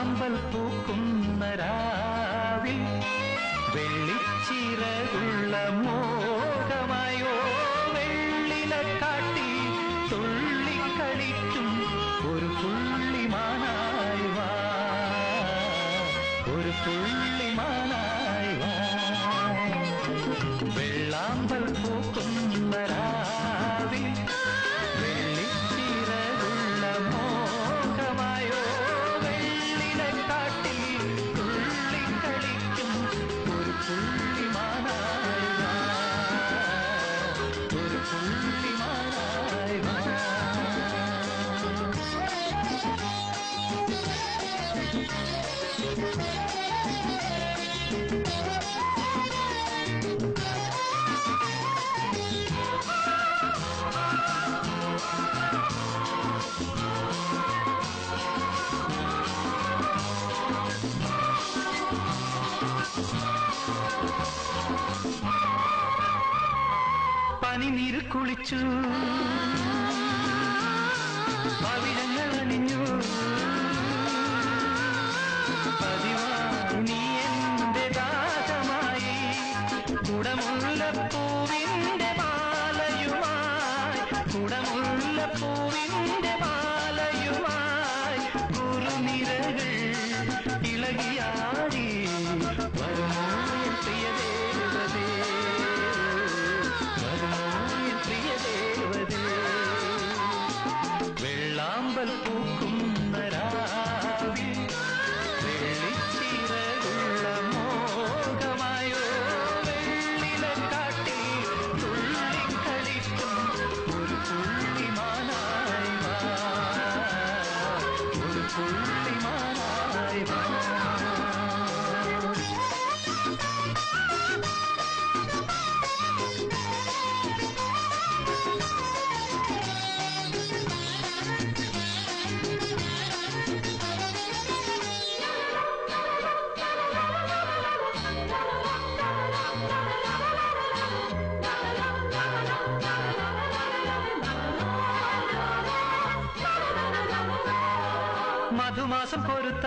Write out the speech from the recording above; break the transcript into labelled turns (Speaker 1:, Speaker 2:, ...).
Speaker 1: വെള്ളാമ്പൽ പൂക്കുന്ന രാവിൽ വെള്ളിച്ചിറകുള്ള മോഹമായോ വെള്ളിലക്കാട്ടിൽ തുള്ളിക്കളിക്കും ഒരു പുള്ളിമാനായി വാ, ഒരു പുള്ളിമാനായി വാ. വെള്ളാമ്പൽ പൂക്കുന്ന രാവിൽ വെള്ളിച്ചിറകുള്ള മോഹമായോ വെള്ളിലക്കാട്ടിൽ തുള്ളിക്കളിക്കും ഒരു പുള്ളിമാനായി വാ, ഒരു പുള്ളിമാനായി വാ. പനിനീര് കുളിച്ചു പവിഴങ്ങൾ അണിഞ്ഞു പതിവായി നീ എന്റെ ദാഹമായി കുടമുല്ലപ്പൂവിന്റെ മാലയുമായി, കുടമുല്ലപ്പൂവിന്റെ മാലയുമായി കുറുനിരകൾ ഇളകിയാടി വരുമോ പ്രിയ ദേവതേ, വെള്ളാമ്പൽ പൂക്കുന്ന രാവിൽ വെള്ളിച്ചിറകുള്ള മോഹമായോ വെള്ളിലക്കാട്ടിൽ തുള്ളിക്കളിക്കും ഒരു പുള്ളിമാനായി വാ, ഒരു പുള്ളിമാനായി വാ. മധുമാസം പൊരുത്ത